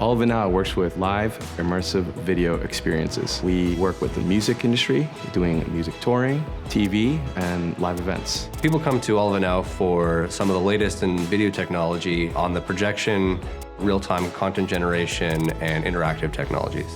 All of it now works with live, immersive video experiences. We work with the music industry, doing music touring, TV, and live events. People come to All of It Now for some of the latest in video technology on the projection, real-time content generation, and interactive technologies.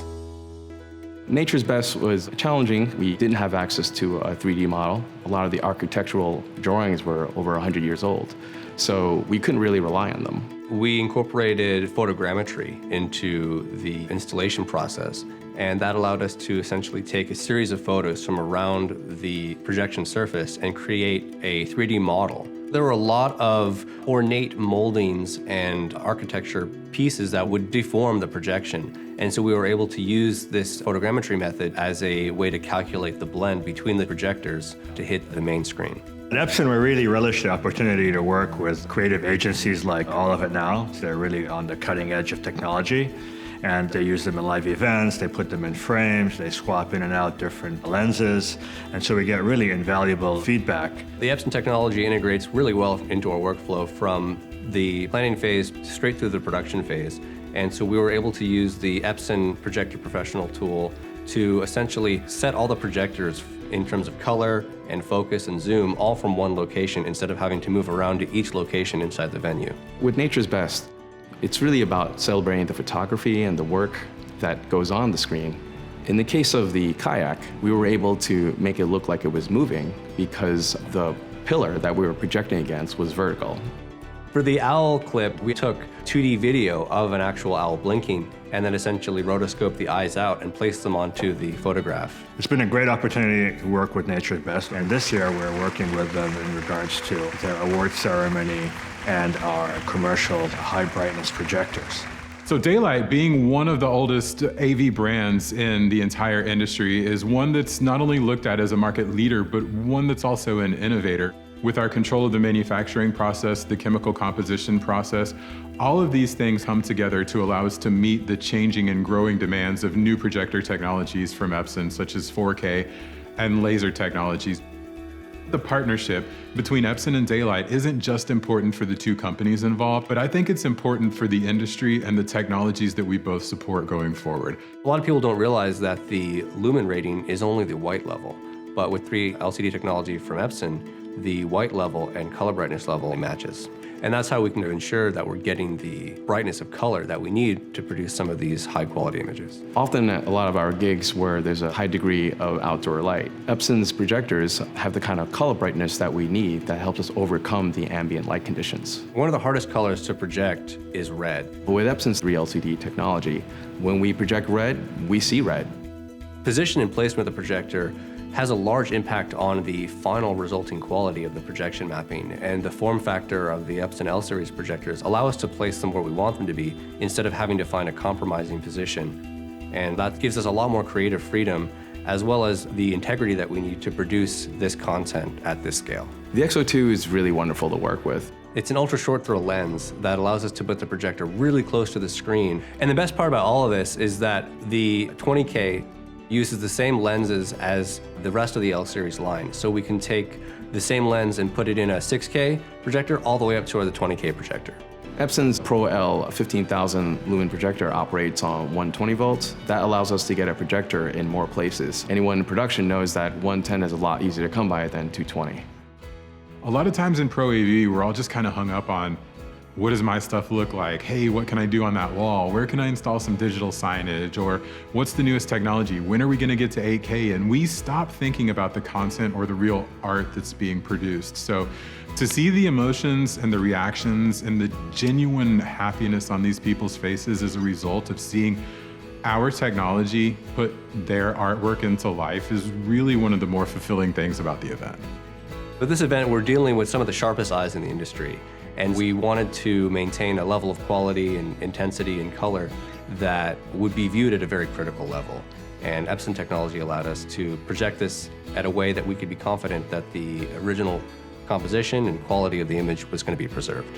Nature's Best was challenging. We didn't have access to a 3D model. A lot of the architectural drawings were over 100 years old, so we couldn't really rely on them. We incorporated photogrammetry into the installation process, and that allowed us to essentially take a series of photos from around the projection surface and create a 3D model. There were a lot of ornate moldings and architecture pieces that would deform the projection, and so we were able to use this photogrammetry method as a way to calculate the blend between the projectors to hit the main screen. At Epson, we really relish the opportunity to work with creative agencies like All of It Now. They're really on the cutting edge of technology, and they use them in live events, they put them in frames, they swap in and out different lenses, and so we get really invaluable feedback. The Epson technology integrates really well into our workflow from the planning phase straight through the production phase, and so we were able to use the Epson Projector Professional tool to essentially set all the projectors in terms of color and focus and zoom all from one location instead of having to move around to each location inside the venue. With Nature's Best, it's really about celebrating the photography and the work that goes on the screen. In the case of the kayak, we were able to make it look like it was moving because the pillar that we were projecting against was vertical. For the owl clip, we took 2D video of an actual owl blinking and then essentially rotoscoped the eyes out and placed them onto the photograph. It's been a great opportunity to work with Nature's Best, and this year we're working with them in regards to their award ceremony and our commercial high brightness projectors. So Da-Lite, being one of the oldest AV brands in the entire industry, is one that's not only looked at as a market leader, but one that's also an innovator. With our control of the manufacturing process, the chemical composition process, all of these things come together to allow us to meet the changing and growing demands of new projector technologies from Epson, such as 4K and laser technologies. The partnership between Epson and Da-Lite isn't just important for the two companies involved, but I think it's important for the industry and the technologies that we both support going forward. A lot of people don't realize that the lumen rating is only the white level, but with 3 LCD technology from Epson, the white level and color brightness level matches. And that's how we can ensure that we're getting the brightness of color that we need to produce some of these high quality images. Often at a lot of our gigs where there's a high degree of outdoor light, Epson's projectors have the kind of color brightness that we need that helps us overcome the ambient light conditions. One of the hardest colors to project is red. But with Epson's 3 LCD technology, when we project red, we see red. Position and placement of the projector has a large impact on the final resulting quality of the projection mapping, and the form factor of the Epson L series projectors allow us to place them where we want them to be instead of having to find a compromising position. And that gives us a lot more creative freedom as well as the integrity that we need to produce this content at this scale. The XO2 is really wonderful to work with. It's an ultra short throw lens that allows us to put the projector really close to the screen. And the best part about all of this is that the 20K uses the same lenses as the rest of the L series line. So we can take the same lens and put it in a 6K projector all the way up to the 20K projector. Epson's Pro L 15,000 lumen projector operates on 120 volts. That allows us to get a projector in more places. Anyone in production knows that 110 is a lot easier to come by than 220. A lot of times in Pro AV, we're all just kind of hung up on, what does my stuff look like? Hey, what can I do on that wall? Where can I install some digital signage? Or what's the newest technology? When are we gonna get to 8K? And we stop thinking about the content or the real art that's being produced. So to see the emotions and the reactions and the genuine happiness on these people's faces as a result of seeing our technology put their artwork into life is really one of the more fulfilling things about the event. With this event, we're dealing with some of the sharpest eyes in the industry. And we wanted to maintain a level of quality and intensity and color that would be viewed at a very critical level. And Epson technology allowed us to project this at a way that we could be confident that the original composition and quality of the image was going to be preserved.